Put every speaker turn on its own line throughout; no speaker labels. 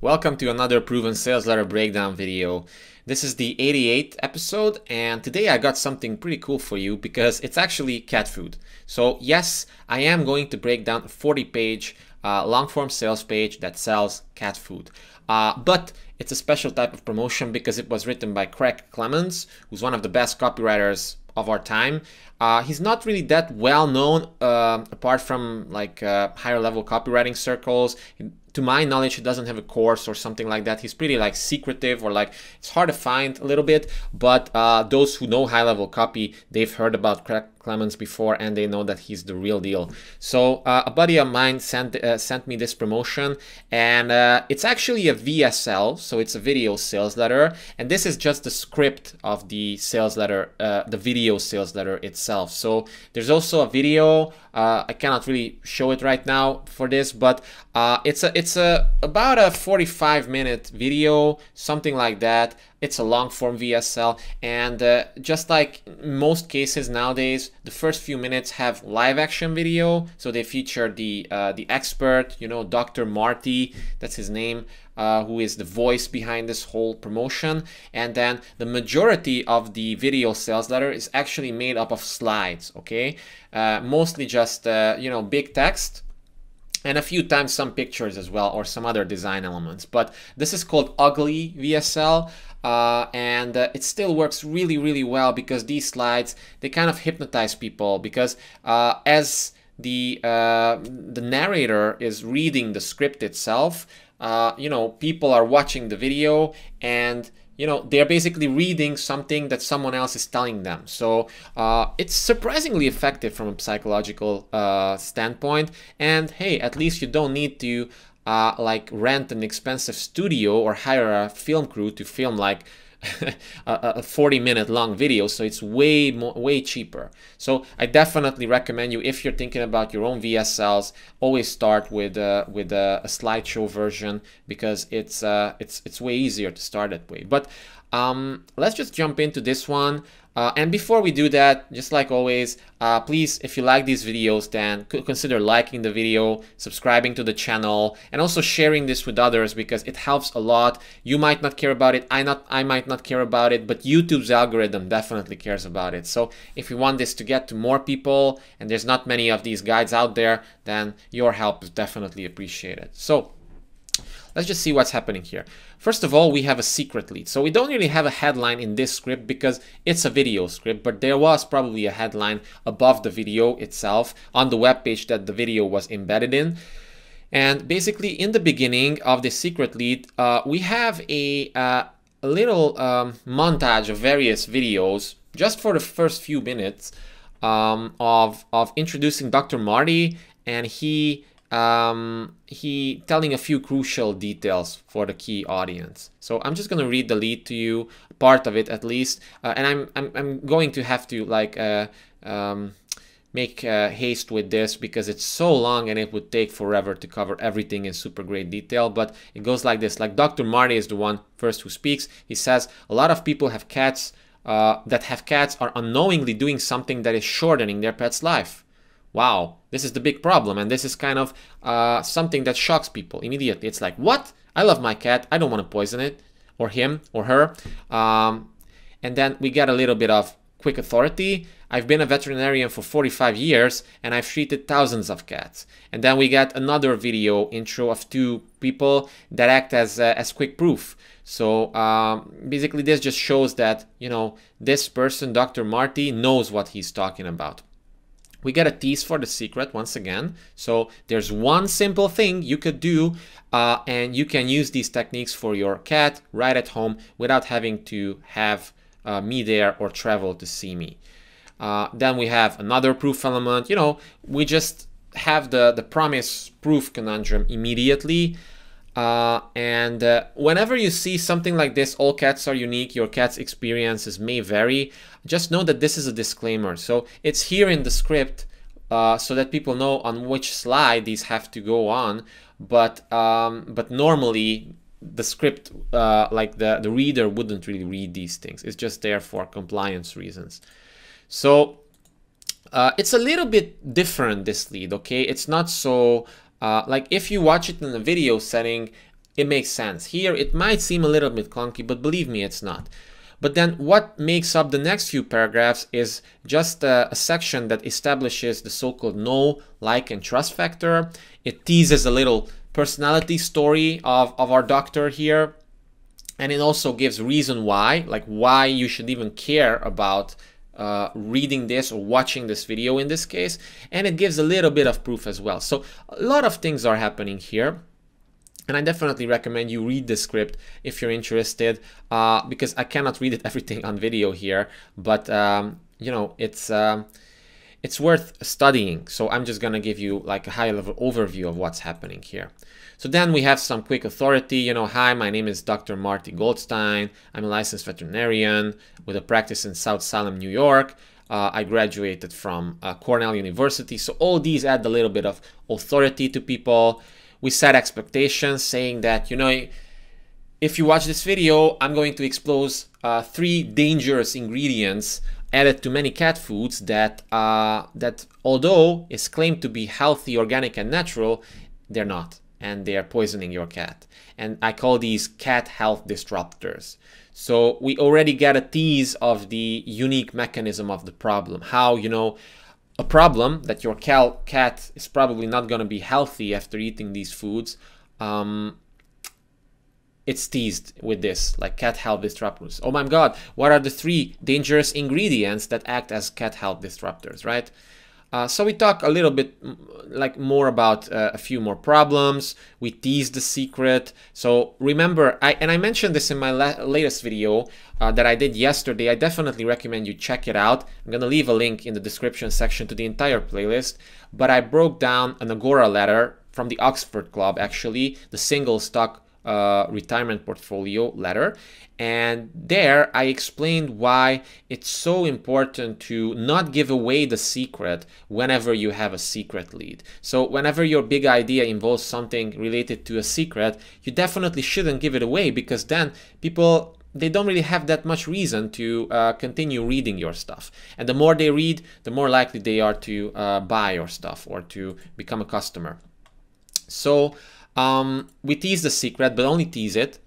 Welcome to another proven sales letter breakdown video. This is the 88th episode, and today I got something pretty cool for you because it's actually cat food. So yes, I am going to break down a 40-page long-form sales page that sells cat food. But it's a special type of promotion because it was written by Craig Clemens, who's one of the best copywriters of our time. He's not really that well known apart from like higher level copywriting circles. To my knowledge, he doesn't have a course or something like that. He's pretty like secretive, or like it's hard to find a little bit, but those who know high level copy, they've heard about Craig Clemens before and they know that he's the real deal. So a buddy of mine sent me this promotion, and it's actually a VSL, so it's a video sales letter, and this is just the script of the sales letter, the video sales letter itself. So there's also a video. I cannot really show it right now for this, but it's about a 45-minute video, something like that. It's a long form VSL, and just like most cases nowadays, the first few minutes have live action video. So they feature the expert, you know, Dr. Marty, that's his name, who is the voice behind this whole promotion. And then the majority of the video sales letter is actually made up of slides, okay? Mostly just, you know, big text, and a few times some pictures as well, or some other design elements. But this is called ugly VSL, and it still works really well because these slides, they kind of hypnotize people, because as the narrator is reading the script itself, you know, people are watching the video, and you know, they're basically reading something that someone else is telling them. So it's surprisingly effective from a psychological standpoint. And hey, at least you don't need to like rent an expensive studio or hire a film crew to film like a 40-minute long video. So it's way cheaper. So I definitely recommend you, if you're thinking about your own VSLs, always start with a slideshow version, because it's way easier to start that way. But let's just jump into this one. And before we do that, just like always, please, if you like these videos, then consider liking the video, subscribing to the channel, and also sharing this with others, because it helps a lot. You might not care about it, I might not care about it, but YouTube's algorithm definitely cares about it. So if you want this to get to more people, and there's not many of these guides out there, then your help is definitely appreciated. So let's just see what's happening here. First of all, we have a secret lead. So we don't really have a headline in this script because it's a video script, but there was probably a headline above the video itself on the web page that the video was embedded in. And basically in the beginning of the secret lead, we have a little montage of various videos just for the first few minutes of introducing Dr. Marty, and he telling a few crucial details for the key audience. So I'm just going to read the lead to you, part of it at least, and I'm going to have to like make haste with this because it's so long and it would take forever to cover everything in super great detail. But it goes like this. Like, Dr. Marty is the one first who speaks. He says, a lot of people have cats that have cats are unknowingly doing something that is shortening their pet's life. Wow, this is the big problem, and this is kind of something that shocks people immediately. It's like, what? I love my cat. I don't want to poison it, or him, or her. And then we get a little bit of quick authority. I've been a veterinarian for 45 years, and I've treated thousands of cats. And then we get another video intro of two people that act as quick proof. So basically, this just shows that, you know, this person, Dr. Marty, knows what he's talking about. We get a tease for the secret once again. So there's one simple thing you could do, and you can use these techniques for your cat right at home without having to have me there or travel to see me. Then we have another proof element. You know, we just have the promise proof conundrum immediately. And whenever you see something like this, all cats are unique, your cat's experiences may vary, just know that this is a disclaimer. So it's here in the script so that people know on which slide these have to go on, but normally the script, like the reader wouldn't really read these things. It's just there for compliance reasons. So it's a little bit different, this lead, okay? It's not so like if you watch it in a video setting, it makes sense. Here it might seem a little bit clunky, but believe me, it's not. But then what makes up the next few paragraphs is just a section that establishes the so-called know, like, and trust factor. It teases a little personality story of our doctor here. And it also gives reason why, like why you should even care about reading this or watching this video in this case. And it gives a little bit of proof as well. So a lot of things are happening here. And I definitely recommend you read the script if you're interested, because I cannot read it everything on video here, but you know, it's worth studying. So I'm just gonna give you like a high-level overview of what's happening here. So then we have some quick authority. You know, hi, my name is Dr. Marty Goldstein. I'm a licensed veterinarian with a practice in South Salem, New York. I graduated from Cornell University. So all these add a little bit of authority to people. We set expectations saying that, you know, if you watch this video, I'm going to expose 3 dangerous ingredients added to many cat foods that although is claimed to be healthy, organic, and natural, they're not, and they're poisoning your cat. And I call these cat health disruptors. So we already get a tease of the unique mechanism of the problem. How, you know, a problem that your cat is probably not going to be healthy after eating these foods, it's teased with this, like cat health disruptors. Oh my God, what are the 3 dangerous ingredients that act as cat health disruptors, right? So we talk a little bit like more about a few more problems. We tease the secret. So remember, I mentioned this in my latest video that I did yesterday. I definitely recommend you check it out. I'm gonna leave a link in the description section to the entire playlist. But I broke down an Agora letter from the Oxford Club, actually, the single stock retirement portfolio letter. And there I explained why it's so important to not give away the secret whenever you have a secret lead. So whenever your big idea involves something related to a secret, you definitely shouldn't give it away, because then people, they don't really have that much reason to continue reading your stuff. And the more they read, the more likely they are to buy your stuff or to become a customer. So we tease the secret, but only tease it.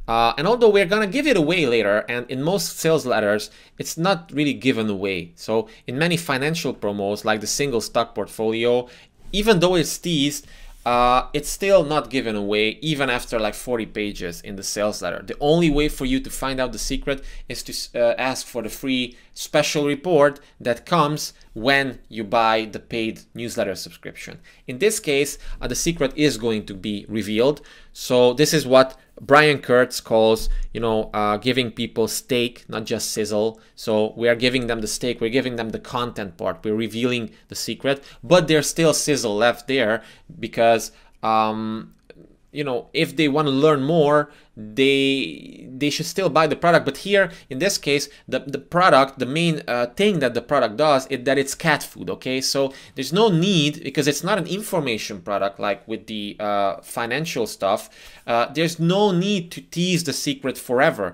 And although we're gonna give it away later, and in most sales letters, it's not really given away. So in many financial promos, like the single stock portfolio, even though it's teased, it's still not given away even after like 40 pages in the sales letter. The only way for you to find out the secret is to ask for the free special report that comes when you buy the paid newsletter subscription. In this case, the secret is going to be revealed. So this is what Brian Kurtz calls, you know, giving people steak, not just sizzle. So we are giving them the steak, we're giving them the content part, we're revealing the secret, but there's still sizzle left there because, you know, if they want to learn more, they should still buy the product. But here, in this case, the product, the main thing that the product does is that it's cat food, okay? So there's no need, because it's not an information product like with the financial stuff, there's no need to tease the secret forever.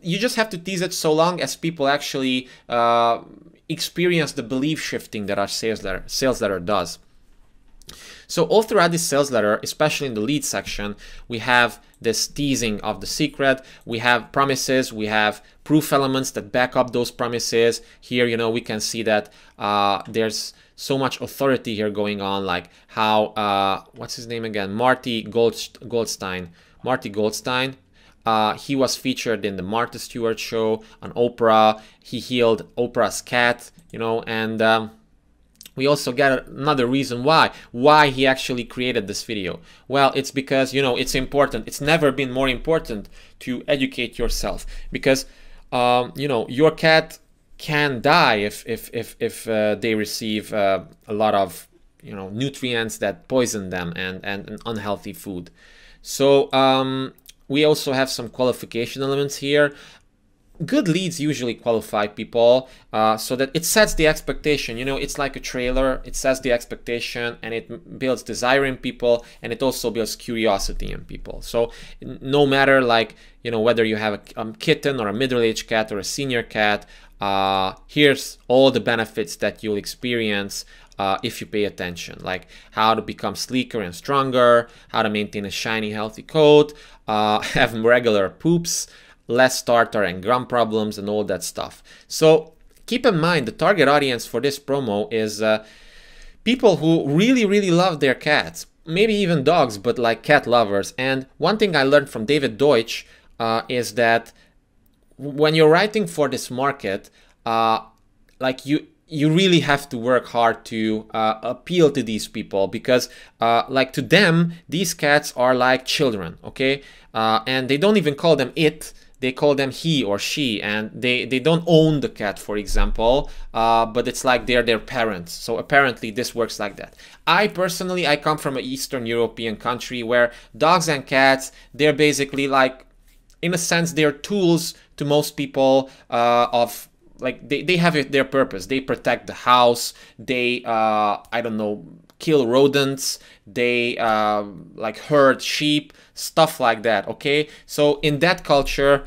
You just have to tease it so long as people actually experience the belief shifting that our sales letter does. So all throughout this sales letter, especially in the lead section, we have this teasing of the secret. We have promises, we have proof elements that back up those promises. Here, you know, we can see that there's so much authority here going on, like how, what's his name again? Marty Goldstein. Marty Goldstein. He was featured in the Martha Stewart show on Oprah. He healed Oprah's cat, you know, and we also get another reason why he actually created this video. Well, it's because, you know, it's important. It's never been more important to educate yourself, because, you know, your cat can die if they receive a lot of, you know, nutrients that poison them and unhealthy food. So we also have some qualification elements here. Good leads usually qualify people so that it sets the expectation. You know, it's like a trailer. It sets the expectation and it builds desire in people, and it also builds curiosity in people. So no matter, like, you know, whether you have a kitten or a middle-aged cat or a senior cat, here's all the benefits that you'll experience if you pay attention, like how to become sleeker and stronger, how to maintain a shiny, healthy coat, have regular poops, less tartar and gum problems, and all that stuff. So keep in mind, the target audience for this promo is people who really love their cats, maybe even dogs, but like cat lovers. And one thing I learned from David Deutsch is that when you're writing for this market, like you really have to work hard to appeal to these people, because like to them, these cats are like children, okay? And they don't even call them it, they call them he or she, and they don't own the cat, for example, but it's like they're their parents. So apparently this works like that. I personally, I come from an Eastern European country where dogs and cats, they're basically like, in a sense, they're tools to most people of, like, they have their purpose. They protect the house, they, I don't know, kill rodents, they like herd sheep, stuff like that, okay? So in that culture,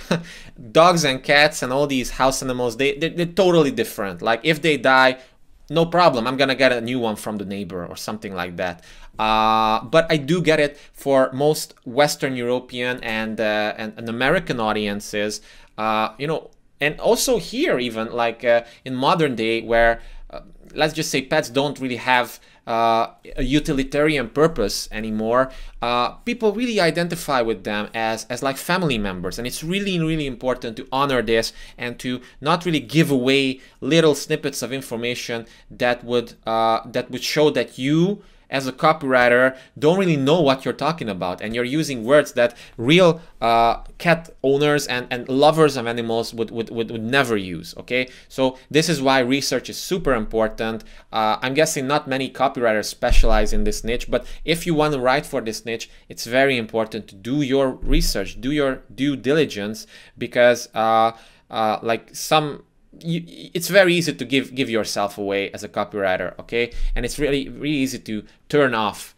dogs and cats and all these house animals, they're totally different. Like if they die, no problem, I'm gonna get a new one from the neighbor or something like that. But I do get it for most Western European and American audiences, you know, and also here even, like in modern day, where let's just say pets don't really have a utilitarian purpose anymore, people really identify with them as like family members, and it's really important to honor this and to not really give away little snippets of information that would show that you as a copywriter don't really know what you're talking about, and you're using words that real cat owners and lovers of animals would never use, okay? So this is why research is super important. I'm guessing not many copywriters specialize in this niche, but if you want to write for this niche, it's very important to do your research, do your due diligence, because like it's very easy to give yourself away as a copywriter, okay? And it's really easy to turn off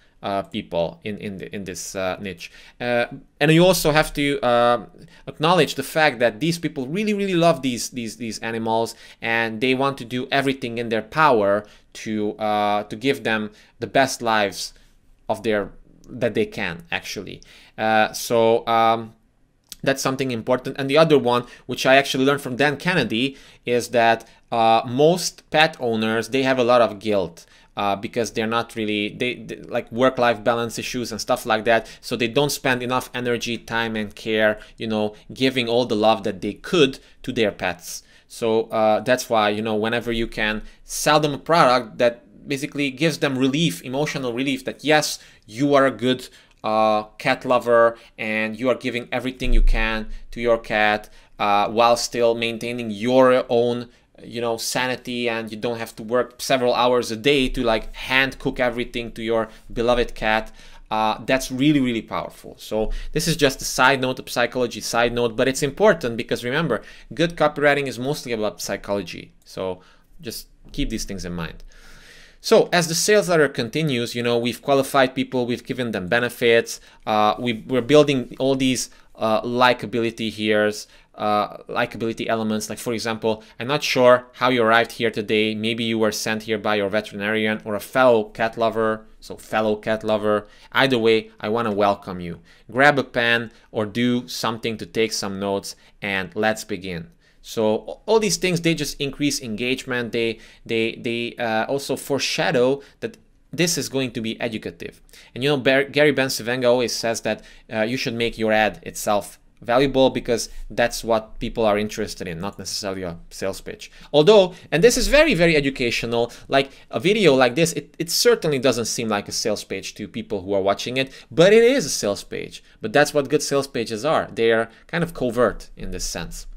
people in this niche. And you also have to acknowledge the fact that these people really love these animals, and they want to do everything in their power to give them the best lives of that they can, actually. That's something important. And the other one, which I actually learned from Dan Kennedy, is that most pet owners, they have a lot of guilt because they're not really, they like work-life balance issues and stuff like that. So they don't spend enough energy, time, and care, you know, giving all the love that they could to their pets. So that's why, you know, whenever you can sell them a product that basically gives them relief, emotional relief, that yes, you are a good cat lover and you are giving everything you can to your cat while still maintaining your own, you know, sanity, and you don't have to work several hours a day to like hand cook everything to your beloved cat. That's really powerful. So this is just a side note, a psychology side note, but it's important because remember, good copywriting is mostly about psychology. So just keep these things in mind. So as the sales letter continues, you know, we've qualified people, we've given them benefits, we're building all these likability likability elements. Like for example, I'm not sure how you arrived here today. Maybe you were sent here by your veterinarian or a fellow cat lover. So fellow cat lover. Either way, I want to welcome you. Grab a pen or do something to take some notes, and let's begin. So all these things, they just increase engagement. They also foreshadow that this is going to be educative. And you know, Gary Bencivenga always says that you should make your ad itself valuable, because that's what people are interested in, not necessarily a sales pitch. Although, and this is very educational, like a video like this, it certainly doesn't seem like a sales page to people who are watching it, but it is a sales page. But that's what good sales pages are. They are kind of covert in this sense.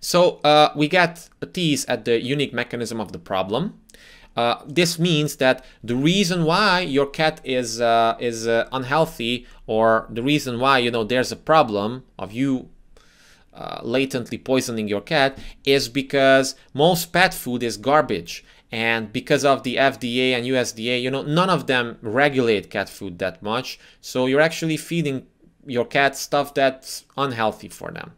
So we get a tease at the unique mechanism of the problem. This means that the reason why your cat is unhealthy, or the reason why, you know, there's a problem of you latently poisoning your cat, is because most pet food is garbage. And because of the FDA and USDA, you know, none of them regulate cat food that much. So you're actually feeding your cat stuff that's unhealthy for them.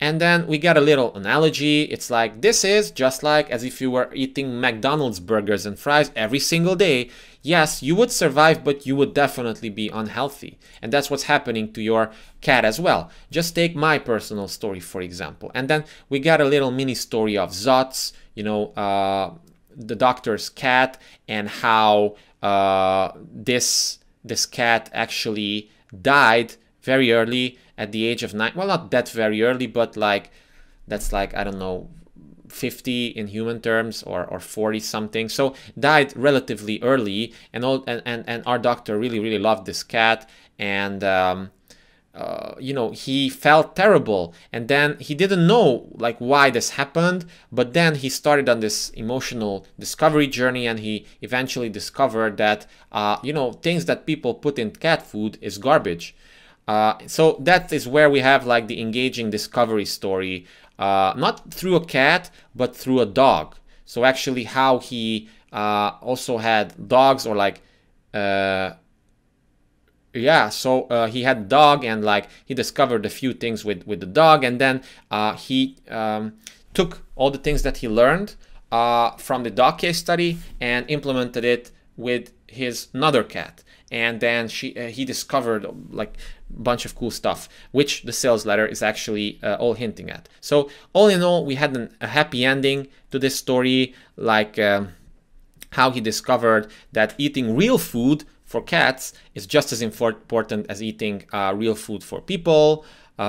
And then we get a little analogy. It's like, this is just like as if you were eating McDonald's burgers and fries every single day. Yes, you would survive, but you would definitely be unhealthy. And that's what's happening to your cat as well. Just take my personal story, for example. And then we got a little mini story of Zots, the doctor's cat, and how this cat actually died very early at the age of 9. Well, not that very early, but like, that's like, I don't know, 50 in human terms, or 40 something. So died relatively early, and our doctor really loved this cat, and he felt terrible, and then he didn't know like why this happened, but then he started on this emotional discovery journey, and he eventually discovered that things that people put in cat food is garbage. So that is where we have like the engaging discovery story, not through a cat, but through a dog. So actually how he also had dogs, or like, he had a dog, and like he discovered a few things with the dog, and then he took all the things that he learned from the dog case study and implemented it with his another cat. And then he discovered like a bunch of cool stuff, which the sales letter is actually all hinting at. So all in all, we had a happy ending to this story, like how he discovered that eating real food for cats is just as important as eating real food for people.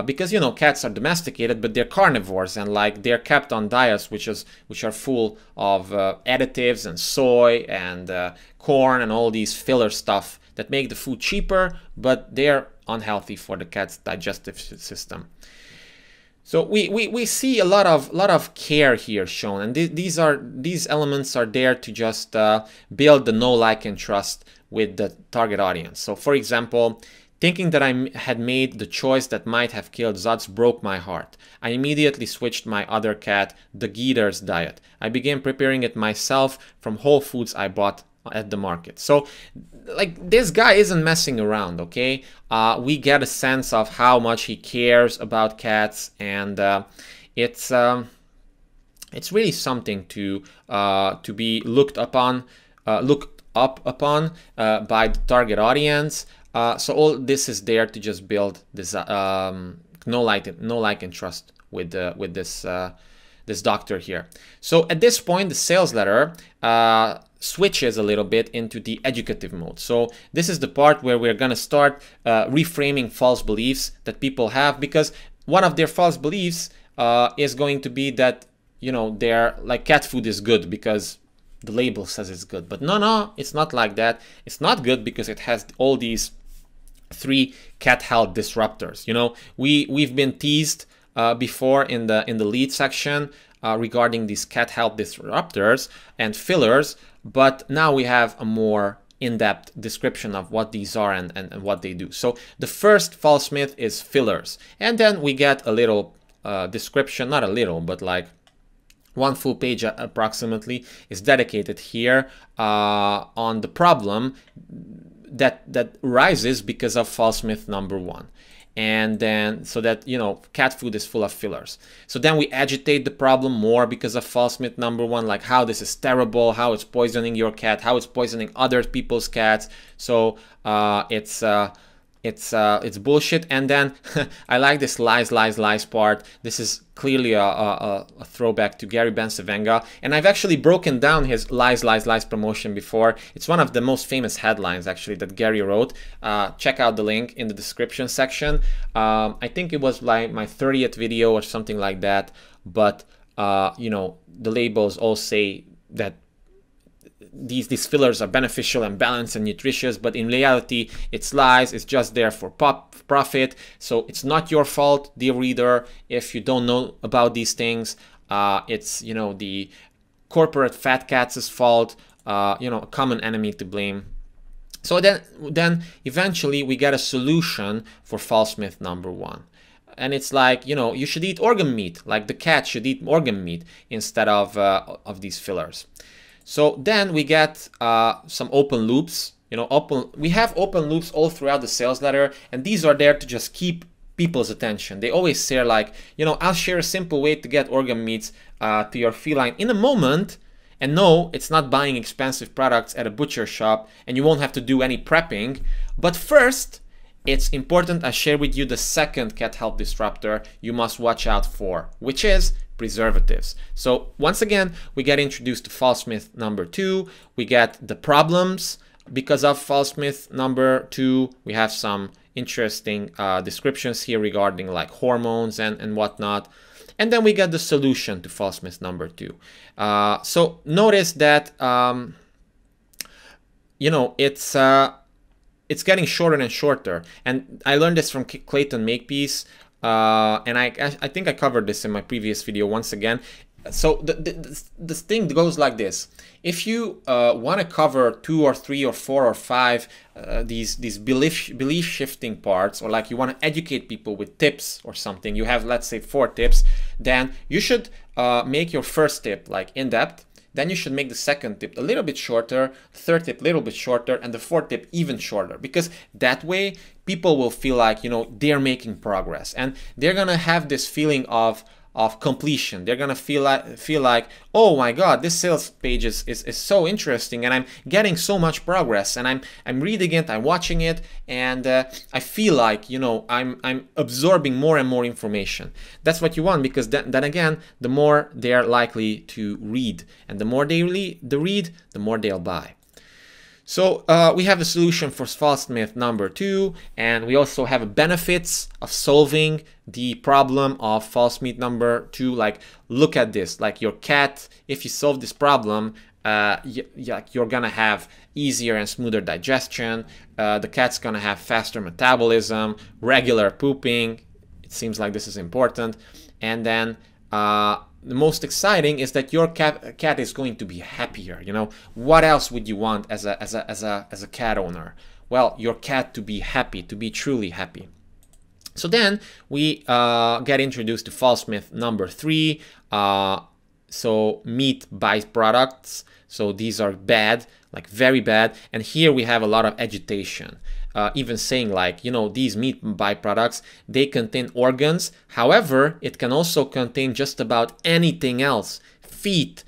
Because cats are domesticated, but they're carnivores, and like they're kept on diets which are full of additives and soy and corn and all these filler stuff that make the food cheaper, but they're unhealthy for the cat's digestive system. So we see a lot of care here shown, and these elements are there to just build the know, like, and trust with the target audience. So for example, thinking that I had made the choice that might have killed Zots broke my heart. I immediately switched my other cat, the Geeter's diet. I began preparing it myself from whole foods I bought at the market. So like, this guy isn't messing around, okay? We get a sense of how much he cares about cats, and it's really something to be looked up upon by the target audience. So all this is there to just build this know, like, and trust with this doctor here. So at this point, the sales letter switches a little bit into the educative mode. So this is the part where we're going to start reframing false beliefs that people have, because one of their false beliefs is going to be that they're like, cat food is good because the label says it's good. But no, it's not like that. It's not good because it has all these 3 cat health disruptors. We've been teased before in the lead section regarding these cat health disruptors and fillers, but now we have a more in-depth description of what these are and what they do. So the first false myth is fillers, and then we get a little description, not a little, but like 1 full page approximately is dedicated here on the problem that rises because of false myth number 1. And then, so that, cat food is full of fillers. So then we agitate the problem more because of false myth number 1, like how this is terrible, how it's poisoning your cat, how it's poisoning other people's cats. So it's bullshit. And then I like this lies part. This is clearly a throwback to Gary Bencivenga, and I've actually broken down his lies promotion before. It's one of the most famous headlines actually that Gary wrote. Check out the link in the description section. I think it was like my 30th video or something like that, but the labels all say that these fillers are beneficial and balanced and nutritious, but in reality it's lies. It's just there for profit. So it's not your fault, dear reader, if you don't know about these things. It's the corporate fat cats' fault, a common enemy to blame. So then eventually we get a solution for false myth number 1. And it's like, you should eat organ meat, like the cat should eat organ meat instead of these fillers. So then we get some open loops. We have open loops all throughout the sales letter, and these are there to just keep people's attention. They always say like, you know, I'll share a simple way to get organ meats to your feline in a moment. And no, it's not buying expensive products at a butcher shop, and you won't have to do any prepping. But first, it's important I share with you the second cat health disruptor you must watch out for, which is preservatives. So once again, we get introduced to false myth number 2. We get the problems because of false myth number 2. We have some interesting descriptions here regarding like hormones and whatnot. And then we get the solution to false myth number 2. So notice that, you know, it's getting shorter and shorter. And I learned this from Clayton Makepeace, and I think I covered this in my previous video once again. So this thing goes like this. If you want to cover 2 or 3 or 4 or 5 these belief shifting parts, or like you want to educate people with tips or something, you have, let's say, 4 tips, then you should make your first tip like in depth. Then you should make the second tip a little bit shorter, third tip a little bit shorter, and the fourth tip even shorter, because that way people will feel like, you know, they're making progress, and they're gonna have this feeling of completion. They're gonna feel like, oh my god, this sales page is so interesting, and I'm getting so much progress, and I'm reading it, I'm watching it, and I feel like, you know, I'm absorbing more and more information. That's what you want, because then again, the more they're likely to read, and the more they read, the more they'll buy. So we have the solution for false myth number 2, and we also have benefits of solving the problem of false myth number 2. Like, look at this, like your cat, if you solve this problem, you're gonna have easier and smoother digestion, the cat's gonna have faster metabolism, regular pooping, it seems like this is important, and then the most exciting is that your cat is going to be happier. You know, what else would you want as a cat owner? Well, your cat to be happy, to be truly happy. So then we get introduced to false myth number 3. So meat byproducts. So these are bad, like very bad. And here we have a lot of agitation. Even saying like, you know, these meat byproducts, they contain organs. However, it can also contain just about anything else. Feet,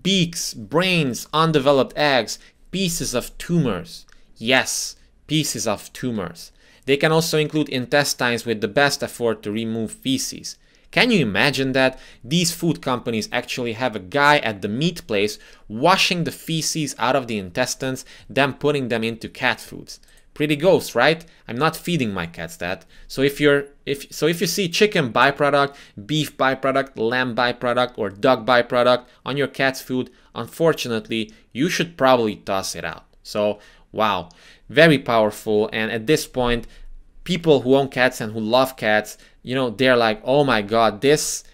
beaks, brains, undeveloped eggs, pieces of tumors. Yes, pieces of tumors. They can also include intestines with the best effort to remove feces. Can you imagine that? These food companies actually have a guy at the meat place washing the feces out of the intestines, then putting them into cat foods. Pretty gross, right? I'm not feeding my cats that. So if you see chicken byproduct, beef byproduct, lamb byproduct, or duck byproduct on your cat's food, unfortunately, you should probably toss it out. So wow, very powerful. And at this point, people who own cats and who love cats, you know, they're like, oh my god, this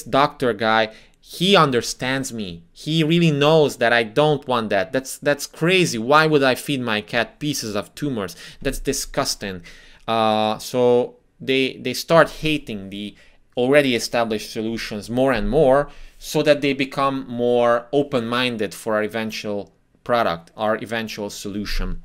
doctor guy, he understands me. He really knows that I don't want that. That's crazy. Why would I feed my cat pieces of tumors? That's disgusting. So they start hating the already established solutions more and more, so that they become more open-minded for our eventual product, our eventual solution.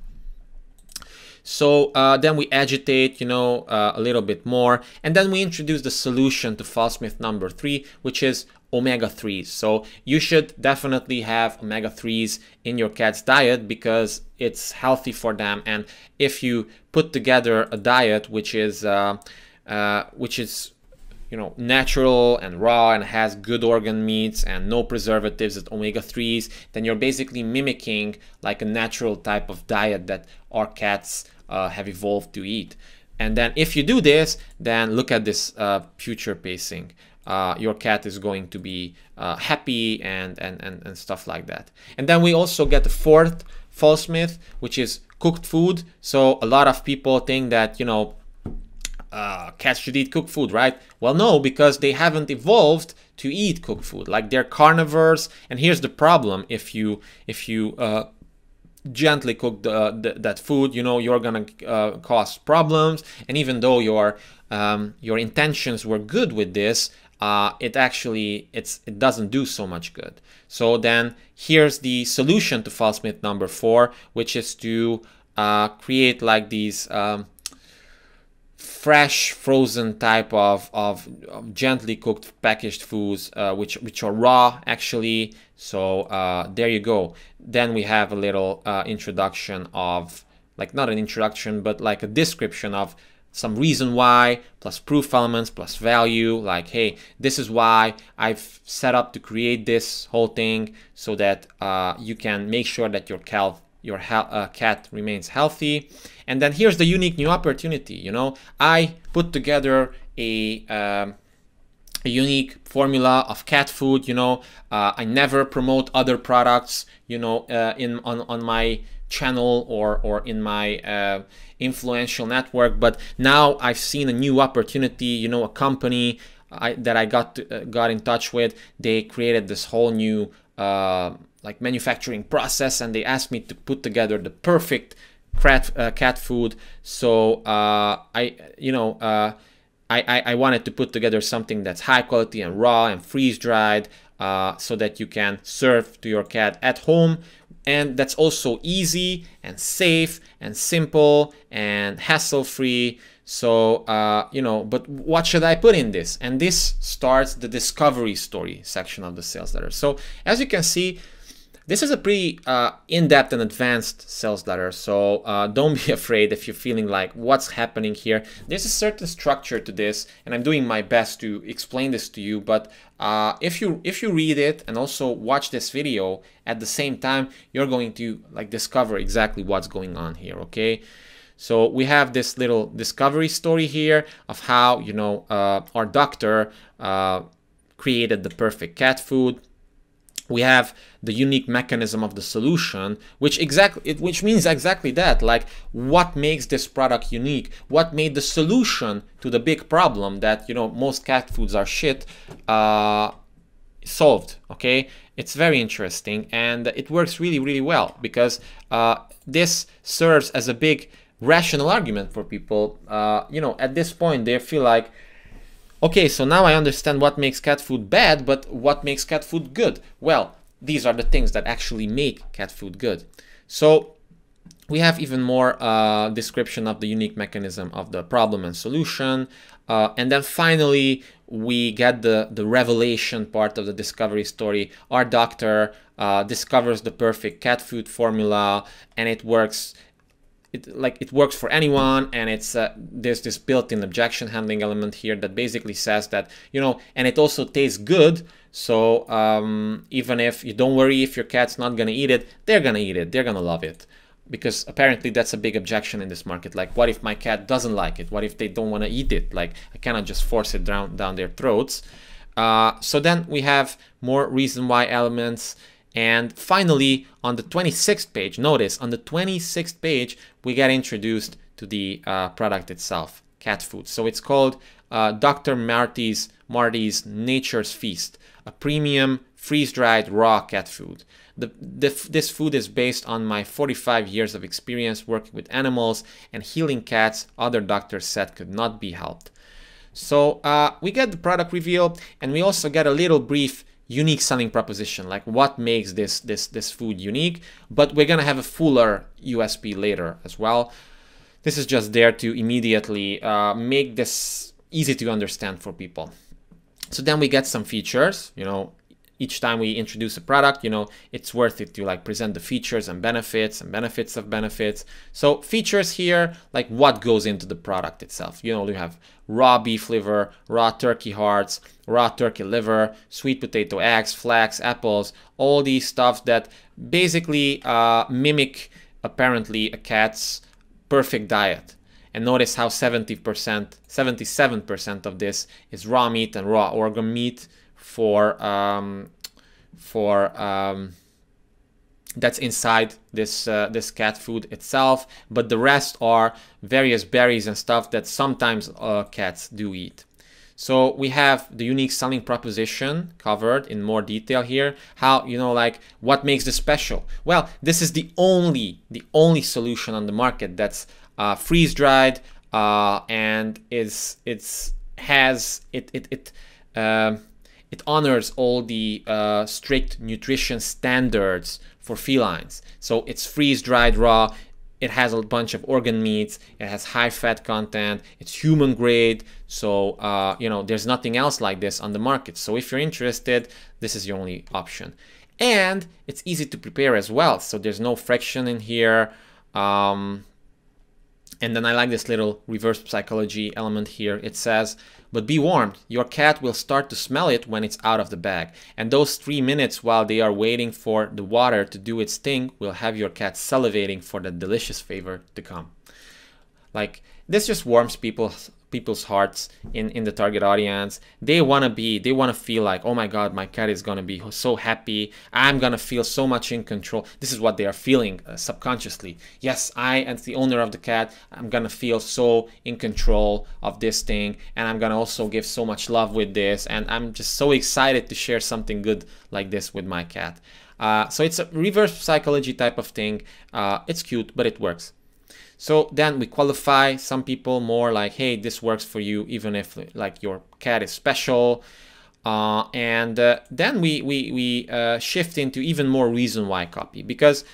So then we agitate, you know, a little bit more, and then we introduce the solution to false myth number 3, which is omega-3s. So you should definitely have omega-3s in your cat's diet because it's healthy for them. And if you put together a diet which is you know, natural and raw and has good organ meats and no preservatives with omega-3s, then you're basically mimicking like a natural type of diet that our cats have evolved to eat. And then if you do this, then look at this future pacing. Your cat is going to be happy and stuff like that. And then we also get the 4th false myth, which is cooked food. So a lot of people think that, you know, cats should eat cooked food, right? Well, no, because they haven't evolved to eat cooked food. Like, they're carnivores, and here's the problem: if you gently cook that food, you know, you're gonna cause problems. And even though your intentions were good with this, it doesn't do so much good. So then here's the solution to false myth number 4, which is to create like these fresh frozen type of gently cooked packaged foods, which are raw actually. So there you go. Then we have a little introduction of, like, not an introduction, but like a description of some reason why, plus proof elements, plus value, like, hey, this is why I've set up to create this whole thing, so that you can make sure that your cat remains healthy. And then here's the unique new opportunity. You know, I put together a unique formula of cat food. You know, I never promote other products, you know, on my channel or in my influential network, but now I've seen a new opportunity. You know, a company that I got in touch with, they created this whole new like manufacturing process, and they asked me to put together the perfect cat food. So I wanted to put together something that's high quality and raw and freeze dried, so that you can serve to your cat at home, and that's also easy and safe and simple and hassle free. So you know, but what should I put in this? And this starts the discovery story section of the sales letter. So as you can see, this is a pretty in-depth and advanced sales letter, so don't be afraid if you're feeling like, what's happening here? There's a certain structure to this, and I'm doing my best to explain this to you, but if you read it and also watch this video at the same time, you're going to like discover exactly what's going on here, okay? So we have this little discovery story here of how, you know, our doctor created the perfect cat food. We have the unique mechanism of the solution, which means exactly that, like, what makes this product unique, what made the solution to the big problem that, you know, most cat foods are shit, solved. Okay, it's very interesting, and it works really, really well, because this serves as a big rational argument for people. You know, at this point they feel like, okay, so now I understand what makes cat food bad, but what makes cat food good? Well, these are the things that actually make cat food good. So we have even more description of the unique mechanism of the problem and solution. And then finally, we get the revelation part of the discovery story. Our doctor discovers the perfect cat food formula, and it works. It works for anyone, and it's there's this built-in objection handling element here that basically says that, you know, and it also tastes good. So even if you don't worry if your cat's not gonna eat it, they're gonna eat it, they're gonna love it, because apparently that's a big objection in this market. Like, what if my cat doesn't like it? What if they don't want to eat it? Like, I cannot just force it down their throats. So then we have more reason why elements. And finally, on the 26th page, notice on the 26th page, we get introduced to the product itself, cat food. So it's called Dr. Marty's Nature's Feast, a premium freeze-dried raw cat food. This food is based on my 45 years of experience working with animals and healing cats other doctors said could not be helped. So we get the product reveal, and we also get a little brief unique selling proposition, like what makes this food unique, but we're gonna have a fuller USP later as well. This is just there to immediately make this easy to understand for people. So then we get some features. You know, each time we introduce a product, you know, it's worth it to like present the features and benefits of benefits. So features here, like what goes into the product itself. You know, you have raw beef liver, raw turkey hearts, raw turkey liver, sweet potato eggs, flax, apples, all these stuff that basically mimic apparently a cat's perfect diet. And notice how 77% of this is raw meat and raw organ meat that's inside this this cat food itself, but the rest are various berries and stuff that sometimes cats do eat. So we have the unique selling proposition covered in more detail here. How, you know, like what makes this special? Well, this is the only solution on the market that's freeze dried and it honors all the strict nutrition standards for felines. So it's freeze dried raw. it has a bunch of organ meats, it has high fat content, it's human grade, so you know, there's nothing else like this on the market. So if you're interested, this is your only option. And it's easy to prepare as well, so there's no friction in here. And then I like this little reverse psychology element here. It says, but be warned, your cat will start to smell it when it's out of the bag. And those 3 minutes while they are waiting for the water to do its thing will have your cat salivating for the delicious flavor to come. Like, this just warms people's hearts in the target audience. They want to feel like, oh my God, my cat is going to be so happy. I'm going to feel so much in control. This is what they are feeling subconsciously. Yes, I, as the owner of the cat, I'm going to feel so in control of this thing. And I'm going to also give so much love with this. And I'm just so excited to share something good like this with my cat. So it's a reverse psychology type of thing. It's cute, but it works. So then we qualify some people more like, hey, this works for you, even if like your cat is special. And then we shift into even more reason why copy, because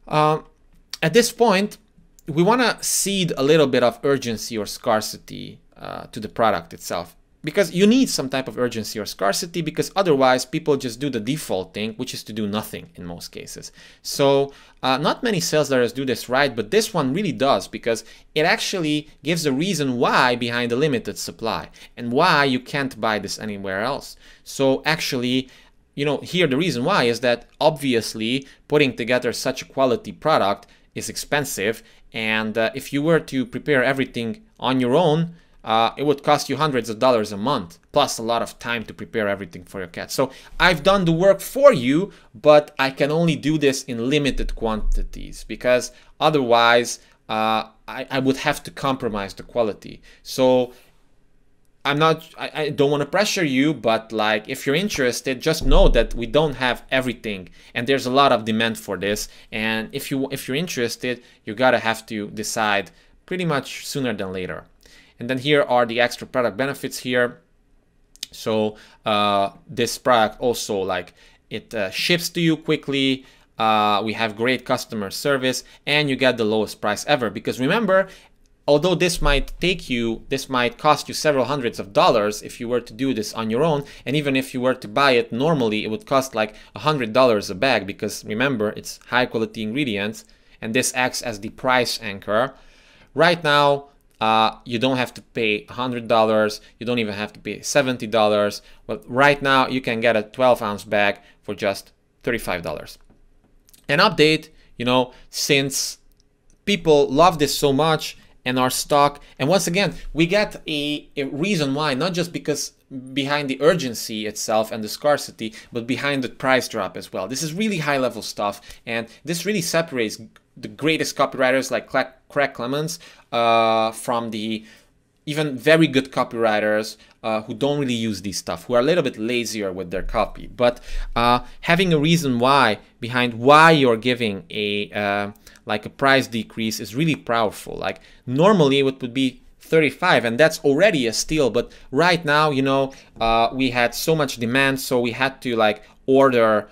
at this point, we want to seed a little bit of urgency or scarcity to the product itself. Because you need some type of urgency or scarcity, because otherwise people just do the default thing, which is to do nothing in most cases. So not many sales letters do this right, but this one really does, because it actually gives a reason why behind the limited supply and why you can't buy this anywhere else. So actually, you know, here the reason why is that obviously putting together such a quality product is expensive, and if you were to prepare everything on your own, it would cost you hundreds of dollars a month, plus a lot of time to prepare everything for your cat. So I've done the work for you, but I can only do this in limited quantities, because otherwise I would have to compromise the quality. So I don't want to pressure you, but like, if you're interested, just know that we don't have everything, and there's a lot of demand for this. And if you're interested, you gotta have to decide pretty much sooner than later. And then here are the extra product benefits here. So this product also, like, it ships to you quickly. We have great customer service, and you get the lowest price ever. Because remember, although this might cost you several hundreds of dollars if you were to do this on your own, and even if you were to buy it normally, it would cost like $100 a bag, because remember, it's high quality ingredients, and this acts as the price anchor. Right now, you don't have to pay $100, you don't even have to pay $70. Well, right now you can get a 12-ounce bag for just $35. An update, you know, since people love this so much and our stock, and once again, we get a reason why, not just because behind the urgency itself and the scarcity, but behind the price drop as well. This is really high level stuff, and this really separates the greatest copywriters like Craig Clemens from the even very good copywriters who don't really use these stuff, who are a little bit lazier with their copy. But having a reason why behind why you're giving a like a price decrease is really powerful. Like, normally it would be 35, and that's already a steal, but right now, you know, we had so much demand, so we had to like order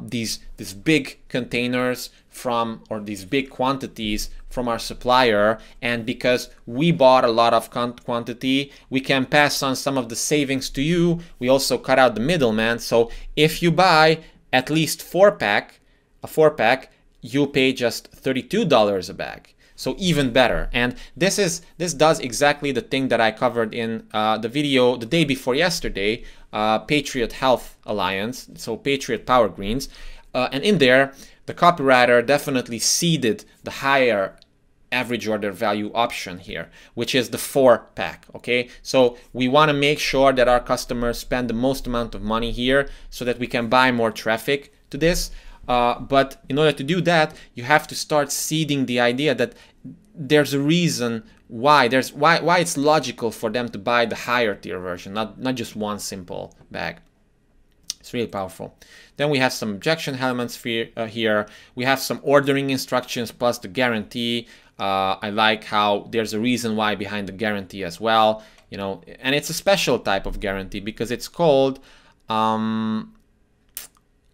these big containers from, or these big quantities from our supplier. And because we bought a lot of quantity, we can pass on some of the savings to you. We also cut out the middleman. So if you buy at least a four pack, you pay just $32 a bag. So even better. And this does exactly the thing that I covered in the video the day before yesterday, Patriot Health Alliance, so Patriot Power Greens. And in there, the copywriter definitely seeded the higher average order value option here, which is the 4-pack, okay? So we want to make sure that our customers spend the most amount of money here so that we can buy more traffic to this. But in order to do that, you have to start seeding the idea that there's a reason why it's logical for them to buy the higher tier version, not just one simple bag. It's really powerful. Then we have some objection elements here. We have some ordering instructions plus the guarantee. I like how there's a reason why behind the guarantee as well, you know, and it's a special type of guarantee because it's called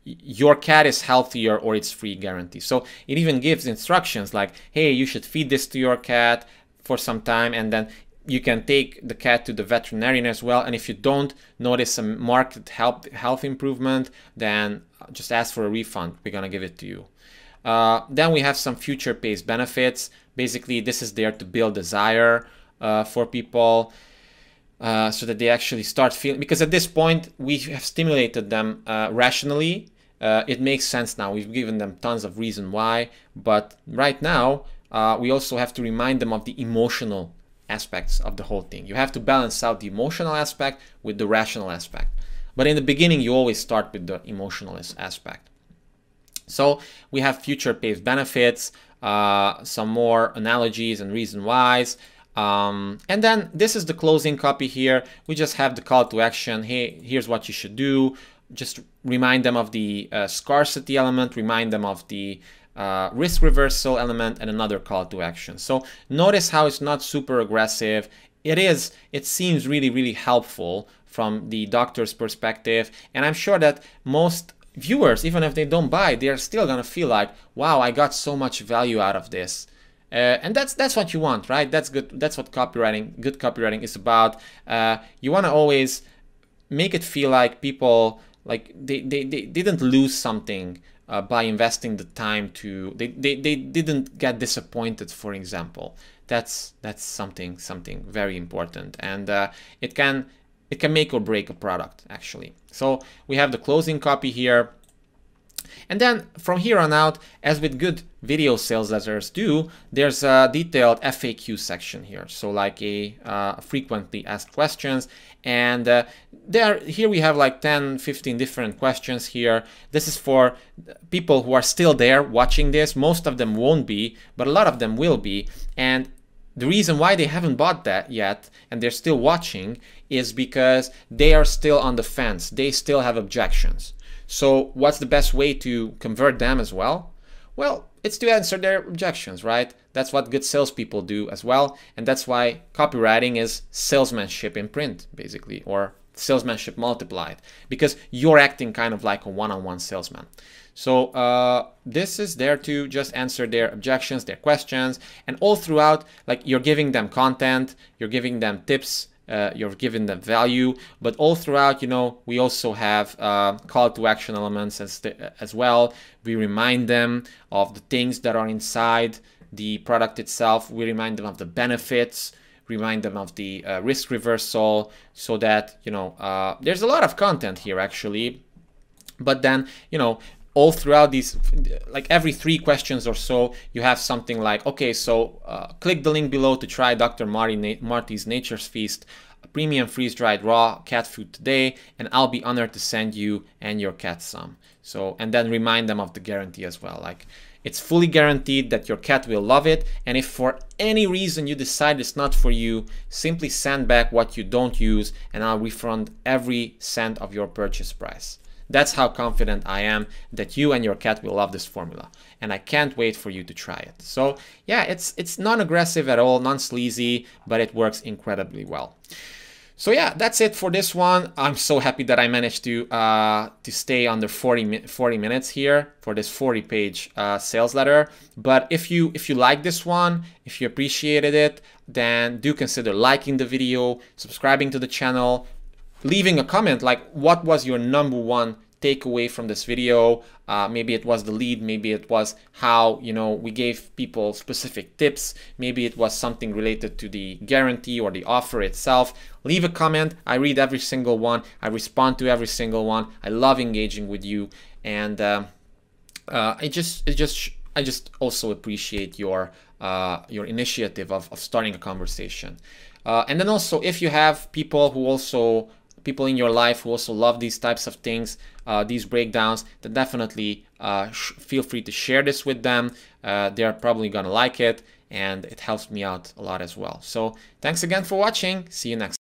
your cat is healthier or it's free guarantee. So it even gives instructions like, hey, you should feed this to your cat for some time, and then you can take the cat to the veterinarian as well. And if you don't notice a marked health improvement, then just ask for a refund. We're gonna give it to you. Then we have some future-paced benefits. Basically, this is there to build desire for people, so that they actually start feeling, because at this point we have stimulated them rationally. It makes sense now. We've given them tons of reason why, but right now we also have to remind them of the emotional aspects of the whole thing. You have to balance out the emotional aspect with the rational aspect. But in the beginning, you always start with the emotional aspect. So we have future-paced benefits, some more analogies and reason whys. And then this is the closing copy here. We just have the call to action. Hey, here's what you should do. Just remind them of the scarcity element, remind them of the risk reversal element, and another call to action. So notice how it's not super aggressive. It seems really, really helpful from the doctor's perspective. And I'm sure that most viewers, even if they don't buy, they're still gonna feel like, wow, I got so much value out of this. And that's what you want, right? That's good. That's what good copywriting is about. You want to always make it feel like people, like they didn't lose something by investing the time to, they didn't get disappointed, for example. That's something very important, and it can make or break a product, actually. So we have the closing copy here. And then from here on out, as with good video sales letters do, there's a detailed FAQ section here. So like a frequently asked questions. And here we have like 10, 15 different questions here. This is for people who are still there watching this. Most of them won't be, but a lot of them will be. And the reason why they haven't bought that yet and they're still watching is because they are still on the fence. They still have objections. So what's the best way to convert them as well? Well, it's to answer their objections, right? That's what good salespeople do as well. And that's why copywriting is salesmanship in print, basically, or salesmanship multiplied, because you're acting kind of like a one-on-one salesman. So this is there to just answer their objections, their questions, and all throughout, like, you're giving them content, you're giving them tips, you're giving them value, but all throughout, you know, we also have call to action elements as well. We remind them of the things that are inside the product itself. We remind them of the benefits, remind them of the risk reversal, so that, you know, there's a lot of content here actually. But then, you know, all throughout these, like every 3 questions or so, you have something like, okay, so click the link below to try Dr. Marty's Nature's Feast premium freeze-dried raw cat food today, and I'll be honored to send you and your cat some. So, and then remind them of the guarantee as well. Like, it's fully guaranteed that your cat will love it, and if for any reason you decide it's not for you, simply send back what you don't use and I'll refund every cent of your purchase price. That's how confident I am that you and your cat will love this formula, and I can't wait for you to try it. So yeah, it's non-aggressive at all, non-sleazy, but it works incredibly well. So yeah, that's it for this one. I'm so happy that I managed to stay under 40 minutes here for this 40-page sales letter. But if you like this one, if you appreciated it, then do consider liking the video, subscribing to the channel, leaving a comment like what was your #1 takeaway from this video. Maybe it was the lead, maybe it was how, you know, we gave people specific tips, maybe it was something related to the guarantee or the offer itself. Leave a comment. I read every single one, I respond to every single one. I love engaging with you, and I just also appreciate your initiative of starting a conversation. And then also, if you have people in your life who also love these types of things, these breakdowns, then definitely feel free to share this with them. They're probably gonna like it, and it helps me out a lot as well. So thanks again for watching. See you next time.